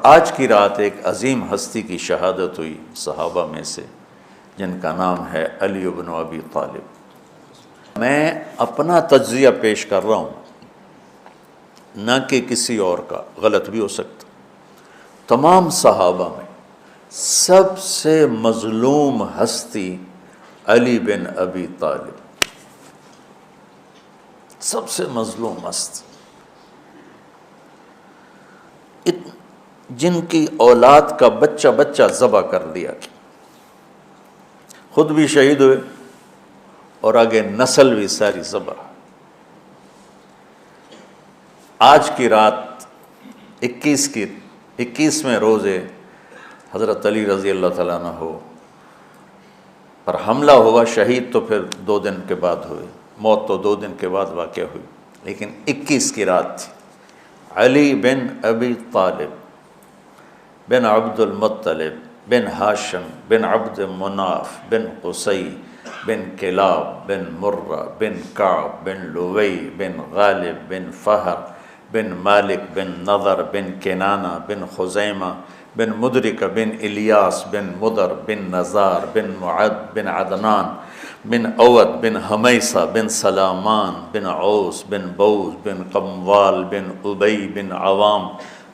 آج کی رات ایک عظیم ہستی کی شہادت ہوئی صحابہ میں سے، جن کا نام ہے علی بن ابی طالب۔ میں اپنا تجزیہ پیش کر رہا ہوں، نہ کہ کسی اور کا، غلط بھی ہو سکتا۔ تمام صحابہ میں سب سے مظلوم ہستی علی بن ابی طالب، سب سے مظلوم ہستی، جن کی اولاد کا بچہ بچہ ذبح کر دیا، خود بھی شہید ہوئے اور آگے نسل بھی ساری ذبح۔ آج کی رات 21ویں روزے حضرت علی رضی اللہ تعالیٰ عنہ پر حملہ ہوا، شہید تو پھر 2 دن کے بعد ہوئے، موت تو 2 دن کے بعد واقع ہوئی، لیکن 21 کی رات تھی۔ علی بن ابی طالب بن عبد المطلب بن ہاشم بن عبد مناف بن قصی بن کلاب بن مرہ بن کعب بن لوی بن غالب بن فہر بن مالک بن نضر بن کنانہ بن خزیمہ بن مدرکہ بن الیاس بن مدر بن نزار بن معد بن عدنان بن اود بن حمیسہ بن سلامان بن عوس بن بوز بن قموال بن ابی بن عوام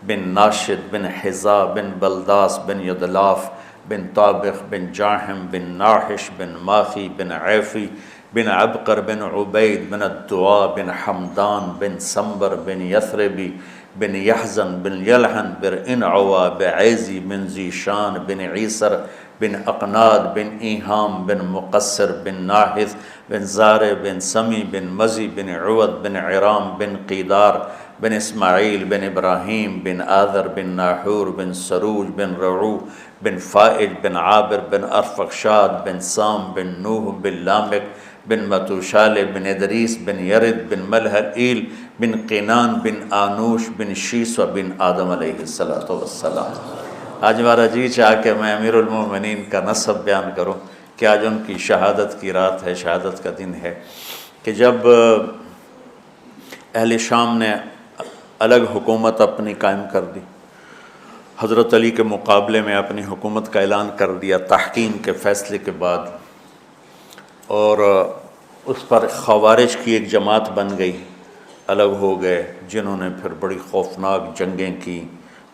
بن ناشد بن حذا بن بلداس بن یدلاف بن طابخ بن جاحم بن ناحش بن ماخی بن عیفی بن عبقر بن عبید بن الدعاء بن حمدان بن سنبر بن یثربی بن یحزن بن یلحن بن انعوا بعیزی بن زیشان بن عیسر بن اقناد بن ایہام بن مقصر بن ناحث بن زارع بن سمی بن مزی بن عود بن عرام بن قیدار بن اسماعیل بن ابراہیم بن آذر بن ناحور بن سروج بن رعو بن فائج بن عابر بن ارفخشاد بن سام بن نوح بن لامک بن متوشال بن ادریس بن یرد بن ملحل بن قینان بن آنوش بن شیسو بن آدم علیہ السلام۔ آج ہمارا جی چاہ کہ میں امیر المومنین کا نسب بیان کروں کہ آج ان کی شہادت کی رات ہے، شہادت کا دن ہے، کہ جب اہل شام نے الگ حکومت اپنی قائم کر دی، حضرت علی کے مقابلے میں اپنی حکومت کا اعلان کر دیا تحکیم کے فیصلے کے بعد، اور اس پر خوارج کی ایک جماعت بن گئی، الگ ہو گئے، جنہوں نے پھر بڑی خوفناک جنگیں کی،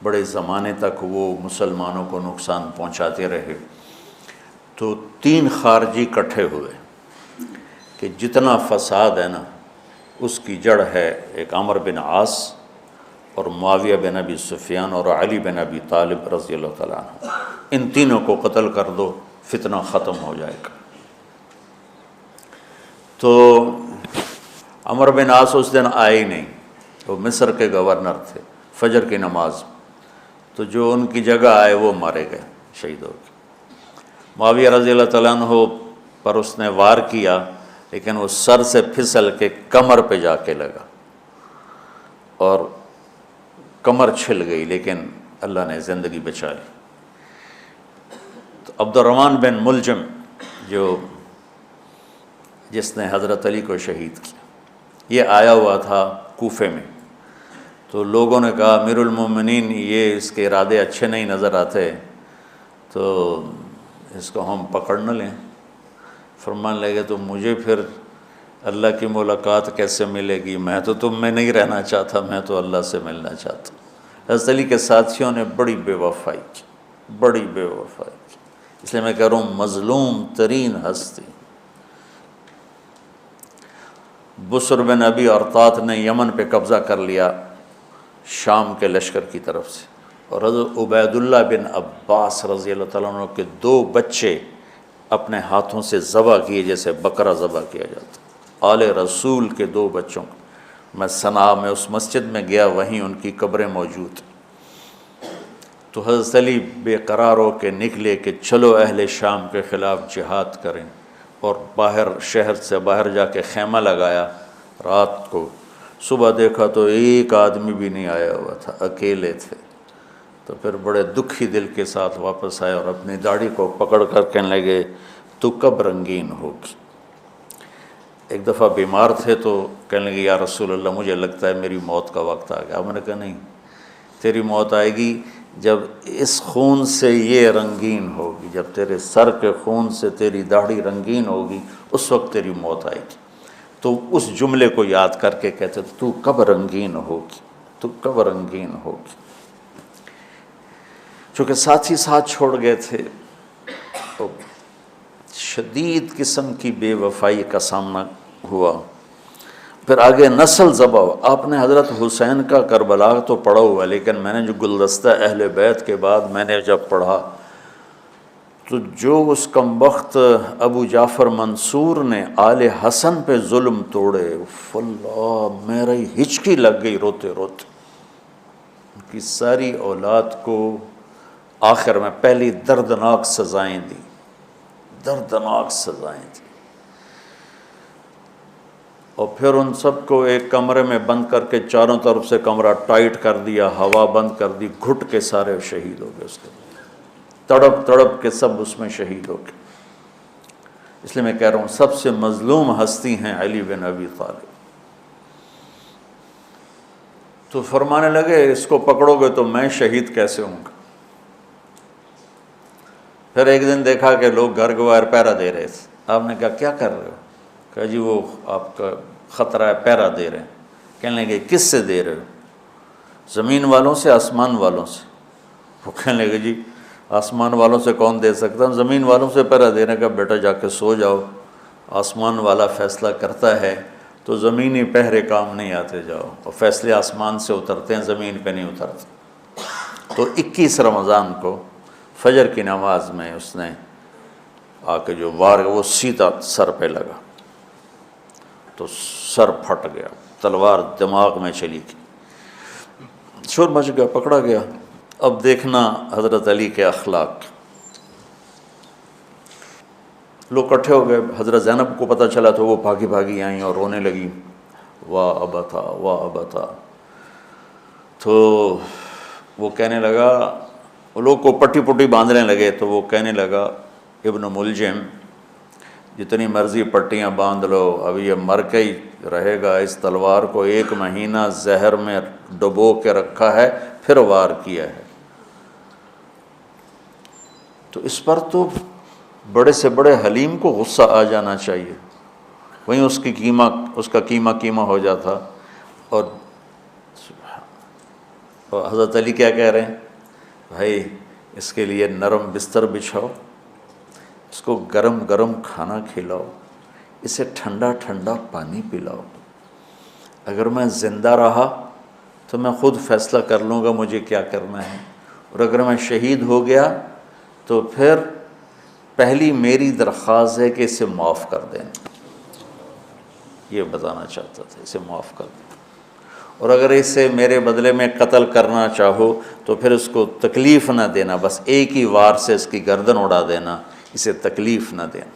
بڑے زمانے تک وہ مسلمانوں کو نقصان پہنچاتے رہے۔ تو 3 خارجی اکٹھے ہوئے کہ جتنا فساد ہے نا، اس کی جڑ ہے ایک عمرو بن عاص اور معاویہ بن ابی سفیان اور علی بن ابی طالب رضی اللہ تعالیٰ عنہ، ان تینوں کو قتل کر دو، فتنہ ختم ہو جائے گا۔ تو عمرو بن عاص اس دن آئے ہی نہیں، وہ مصر کے گورنر تھے، فجر کی نماز، تو جو ان کی جگہ آئے وہ مارے گئے، شہید ہو گئے۔ معاویہ رضی اللہ تعالیٰ عنہ پر اس نے وار کیا، لیکن وہ سر سے پھسل کے کمر پہ جا کے لگا اور کمر چھل گئی، لیکن اللہ نے زندگی بچا لی۔ تو عبد الرحمن بن ملجم جس نے حضرت علی کو شہید کیا، یہ آیا ہوا تھا کوفے میں، تو لوگوں نے کہا امیر المومنین یہ اس کے ارادے اچھے نہیں نظر آتے، تو اس کو ہم پکڑ نہ لیں۔ فرمان لگے تو مجھے پھر اللہ کی ملاقات کیسے ملے گی؟ میں تو تم میں نہیں رہنا چاہتا، میں تو اللہ سے ملنا چاہتا ہوں۔ حضرت علی کے ساتھیوں نے بڑی بے وفائی کی، بڑی بے وفائی کی، اس لیے میں کہہ رہا ہوں مظلوم ترین ہستی۔ بسر بن ابی ارطاط نے یمن پہ قبضہ کر لیا شام کے لشکر کی طرف سے، اور حضرت عبید اللہ بن عباس رضی اللہ تعالیٰ عنہ کے 2 بچے اپنے ہاتھوں سے ذبح کیے، جیسے بکرا ذبح کیا جاتا۔ آل رسول کے 2 بچوں کو، میں صنعاء میں اس مسجد میں گیا، وہیں ان کی قبریں موجود۔ تو حضرت علی بے قرار ہو کے نکلے کہ چلو اہل شام کے خلاف جہاد کریں، اور باہر شہر سے باہر جا کے خیمہ لگایا رات کو۔ صبح دیکھا تو ایک آدمی بھی نہیں آیا ہوا تھا، اکیلے تھے۔ تو پھر بڑے دکھی دل کے ساتھ واپس آئے اور اپنی داڑھی کو پکڑ کر کہنے لگے تو کب رنگین ہوگی؟ ایک دفعہ بیمار تھے تو کہنے لگے یا رسول اللہ مجھے لگتا ہے میری موت کا وقت آ گیا۔ میں نے کہا نہیں، تیری موت آئے گی جب اس خون سے یہ رنگین ہوگی، جب تیرے سر کے خون سے تیری داڑھی رنگین ہوگی، اس وقت تیری موت آئے گی۔ تو اس جملے کو یاد کر کے کہتے تو کب رنگین ہوگی، تو کب رنگین ہوگی۔ چونکہ ساتھی ساتھ چھوڑ گئے تھے تو شدید قسم کی بے وفائی کا سامنا ہوا۔ پھر آگے نسل ذبح۔ آپ نے حضرت حسین کا کربلا تو پڑھا ہوا، لیکن میں نے جو گلدستہ اہل بیت کے بعد میں نے جب پڑھا تو جو اس کمبخت ابو جعفر منصور نے آل حسن پہ ظلم توڑے، اللہ میری ہچکی لگ گئی روتے روتے۔ ان کی ساری اولاد کو آخر میں پہلی دردناک سزائیں دی، دردناک سزائیں دی، اور پھر ان سب کو ایک کمرے میں بند کر کے چاروں طرف سے کمرہ ٹائٹ کر دیا، ہوا بند کر دی، گھٹ کے سارے شہید ہو گئے، اس کے تڑپ تڑپ کے سب اس میں شہید ہو گئے۔ اس لیے میں کہہ رہا ہوں سب سے مظلوم ہستی ہیں علی بن ابی طالب۔ تو فرمانے لگے اس کو پکڑو گے تو میں شہید کیسے ہوں گا۔ پھر ایک دن دیکھا کہ لوگ گھر گوار پہرا دے رہے تھے۔ آپ نے کہا کیا کر رہے ہو؟ کہا جی وہ آپ کا خطرہ ہے، پہرا دے رہے ہیں۔ کہنے لگے کس سے دے رہے ہو؟ زمین والوں سے، آسمان والوں سے؟ وہ کہنے لگے جی آسمان والوں سے کون دے سکتا، زمین والوں سے پہرا دینے کا۔ بیٹا جا کے سو جاؤ، آسمان والا فیصلہ کرتا ہے تو زمینی پہرے کام نہیں آتے، جاؤ، اور فیصلے آسمان سے اترتے ہیں، زمین پہ نہیں اترتے۔ تو 21 رمضان کو فجر کی نماز میں اس نے آ کے جو وار وہ سیدھا سر پہ لگا تو سر پھٹ گیا، تلوار دماغ میں چلی گئی، شور مچ گیا، پکڑا گیا۔ اب دیکھنا حضرت علی کے اخلاق، لوگ اکٹھے ہو گئے۔ حضرت زینب کو پتہ چلا تو وہ بھاگی بھاگی آئیں اور رونے لگی، واہ ابتا واہ ابتا۔ تو وہ کہنے لگا، وہ لوگ کو پٹی پٹی باندھنے لگے تو وہ کہنے لگا ابن ملجم جتنی مرضی پٹیاں باندھ لو، اب یہ مر کے ہی رہے گا، اس تلوار کو 1 مہینہ زہر میں ڈبو کے رکھا ہے پھر وار کیا ہے۔ تو اس پر تو بڑے سے بڑے حلیم کو غصہ آ جانا چاہیے، وہیں اس کا قیمہ ہو جاتا۔ اور حضرت علی کیا کہہ رہے ہیں؟ بھائی اس کے لیے نرم بستر بچھاؤ، اس کو گرم گرم کھانا کھلاؤ، اسے ٹھنڈا ٹھنڈا پانی پلاؤ۔ اگر میں زندہ رہا تو میں خود فیصلہ کر لوں گا مجھے کیا کرنا ہے، اور اگر میں شہید ہو گیا تو پھر پہلی میری درخواست ہے کہ اسے معاف کر دینا۔ یہ بتانا چاہتا تھا، اسے معاف کر دینا، اور اگر اسے میرے بدلے میں قتل کرنا چاہو تو پھر اس کو تکلیف نہ دینا، بس ایک ہی وار سے اس کی گردن اڑا دینا، اسے تکلیف نہ دینا۔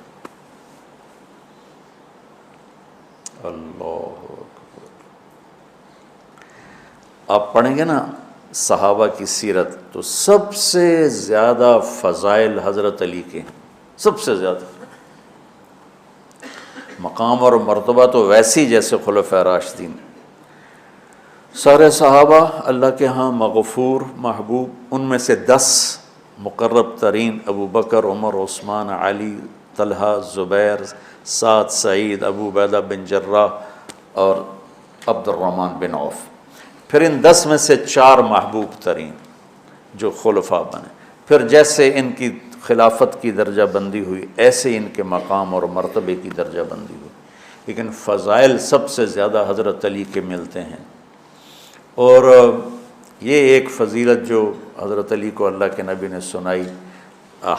اللہ اکبر۔ آپ پڑھیں گے نا صحابہ کی سیرت تو سب سے زیادہ فضائل حضرت علی کے، سب سے زیادہ مقام اور مرتبہ تو ویسی جیسے خلفائے راشدین۔ سارے صحابہ اللہ کے ہاں مغفور محبوب، ان میں سے 10 مقرب ترین ابو بکر، عمر، عثمان، علی، طلحہ، زبیر، سعد، سعید، ابو عبیدہ بن جراح اور عبد الرحمن بن عوف۔ پھر ان 10 میں سے 4 محبوب ترین جو خلفاء بنے، پھر جیسے ان کی خلافت کی درجہ بندی ہوئی ایسے ان کے مقام اور مرتبے کی درجہ بندی ہوئی، لیکن فضائل سب سے زیادہ حضرت علی کے ملتے ہیں۔ اور یہ ایک فضیلت جو حضرت علی کو اللہ کے نبی نے سنائی،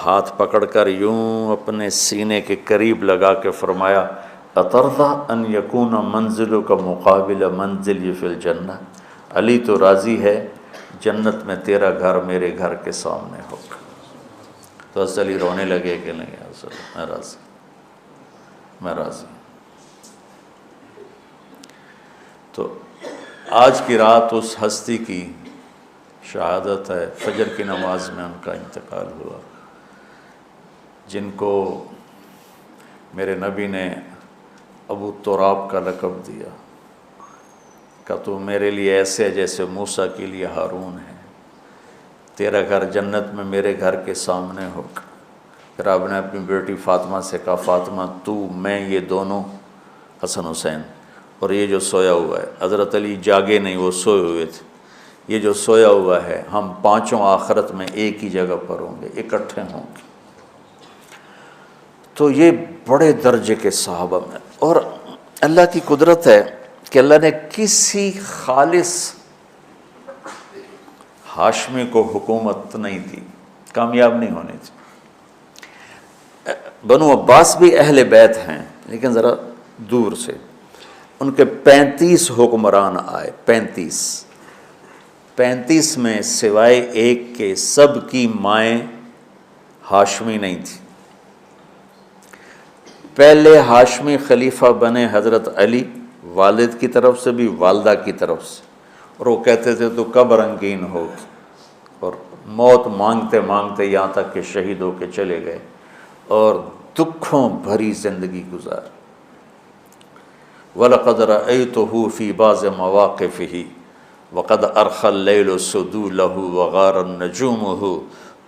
ہاتھ پکڑ کر یوں اپنے سینے کے قریب لگا کے فرمایا، اترضی ان یکون منزلک مقابل منزلی فی الجنہ، علی تو راضی ہے جنت میں تیرا گھر میرے گھر کے سامنے ہوگا۔ تو حضرت علی رونے لگے کہ نہیں حضرت میں راضی، میں راضی۔ تو آج کی رات اس ہستی کی شہادت ہے، فجر کی نماز میں ان کا انتقال ہوا، جن کو میرے نبی نے ابو تراب کا لقب دیا کہ تو میرے لیے ایسے جیسے موسیٰ کے لیے ہارون ہے، تیرا گھر جنت میں میرے گھر کے سامنے ہوگا۔ پھر آپ نے اپنی بیٹی فاطمہ سے کہا فاطمہ تو میں یہ دونوں حسن حسین اور یہ جو سویا ہوا ہے، حضرت علی جاگے نہیں، وہ سوئے ہوئے تھے، یہ جو سویا ہوا ہے ہم پانچوں آخرت میں ایک ہی جگہ پر ہوں گے، اکٹھے ہوں گے۔ تو یہ بڑے درجے کے صحابہ میں، اور اللہ کی قدرت ہے کہ اللہ نے کسی خالص ہاشمی کو حکومت نہیں دی، کامیاب نہیں ہونے دی۔ بنو عباس بھی اہل بیت ہیں لیکن ذرا دور سے، ان کے 35 حکمران آئے، 35 میں سوائے ایک کے سب کی مائیں ہاشمی نہیں تھی۔ پہلے ہاشمی خلیفہ بنے حضرت علی، والد کی طرف سے بھی والدہ کی طرف سے، اور وہ کہتے تھے تو کب رنگین ہوگی، اور موت مانگتے مانگتے یہاں تک کہ شہید ہو کے چلے گئے اور دکھوں بھری زندگی گزار۔ وَلَقَدْ رَأَيْتُهُ فِي بَعْضِ مَوَاقِفِهِ وَقَدْ أَرْخَى اللَّيْلُ سُدُولَهُ وَغَارَ النَّجُومُهُ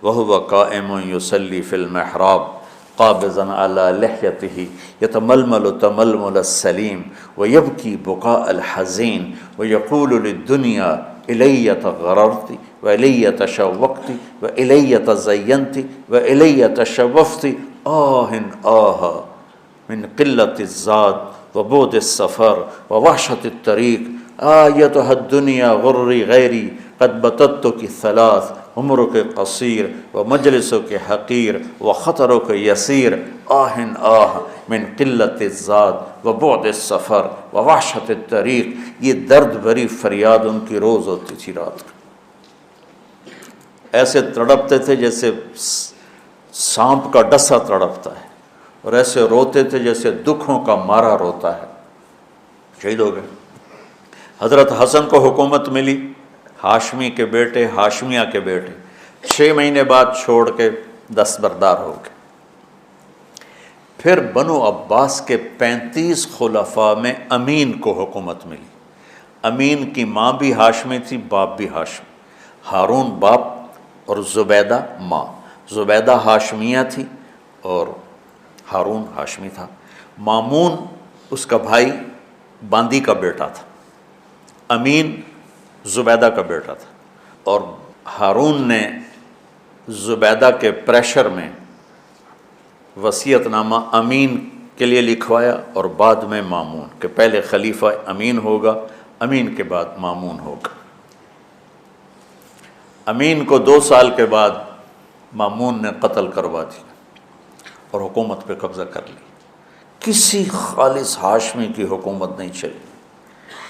وَهُوَ قَائِمٌ يُصَلِّي فِي الْمِحْرَابِ قابضاً على لحيته يتململ تململ السليم ويبكي بكاء الحزين ويقول للدنيا إلي تغررت وإلي تشوقت وإلي تزينت وإلي تشوفت آه من قلة الزاد وبعد السفر ووحشة الطريق آيتها الدنيا غري غيري قد بتتك ثلاث عمرك قصير ومجلسك حقير وخطرك يسير من قلة الزاد وبعد السفر ووحشة الطريق۔ یہ درد بھری فریاد ان کی روز ہوتی تھی رات کو، ایسے تڑپتے تھے جیسے سانپ کا ڈسا تڑپتا ہے، اور ایسے روتے تھے جیسے دکھوں کا مارا روتا ہے۔ شہید ہو گئے۔ حضرت حسن کو حکومت ملی، ہاشمی کے بیٹے، ہاشمیہ کے بیٹے، 6 مہینے بعد چھوڑ کے دستبردار ہو گئے۔ پھر بنو عباس کے 35 خلفاء میں امین کو حکومت ملی۔ امین کی ماں بھی ہاشمی تھی، باپ بھی ہاشمی، ہارون باپ اور زبیدہ ماں۔ زبیدہ ہاشمیہ تھی اور ہارون ہاشمی تھا۔ مامون اس کا بھائی باندی کا بیٹا تھا، امین زبیدہ کا بیٹا تھا، اور ہارون نے زبیدہ کے پریشر میں وصیت نامہ امین کے لیے لکھوایا، اور بعد میں مامون، کہ پہلے خلیفہ امین ہوگا، امین کے بعد مامون ہوگا۔ امین کو 2 سال کے بعد مامون نے قتل کروا دیا اور حکومت پہ قبضہ کر لی۔ کسی خالص ہاشمی کی حکومت نہیں چلی،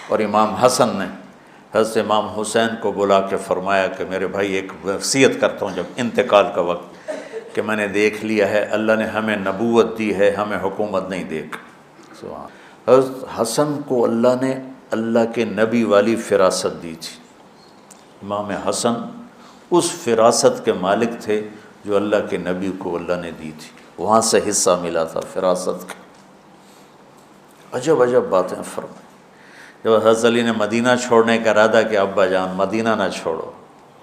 اور امام حسن نے حضرت امام حسین کو بلا کے فرمایا کہ میرے بھائی ایک وصیت کرتا ہوں جب انتقال کا وقت، کہ میں نے دیکھ لیا ہے اللہ نے ہمیں نبوت دی ہے، ہمیں حکومت نہیں دے گا۔ حضرت حسن کو اللہ نے اللہ کے نبی والی فراست دی تھی۔ امام حسن اس فراست کے مالک تھے جو اللہ کے نبی کو اللہ نے دی تھی، وہاں سے حصہ ملا تھا فراست کا۔ عجب عجب باتیں فرمائیں۔ جب حضرت علی نے مدینہ چھوڑنے کا ارادہ کیا، ابا جان مدینہ نہ چھوڑو،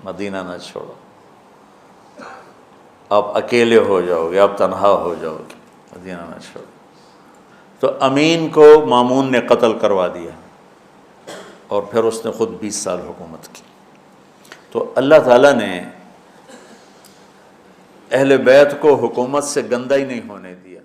مدینہ نہ چھوڑو، آپ اکیلے ہو جاؤ گے، آپ تنہا ہو جاؤ گے، مدینہ نہ چھوڑو۔ تو امین کو مامون نے قتل کروا دیا، اور پھر اس نے خود 20 سال حکومت کی۔ تو اللہ تعالیٰ نے اہل بیت کو حکومت سے گندہ ہی نہیں ہونے دیا۔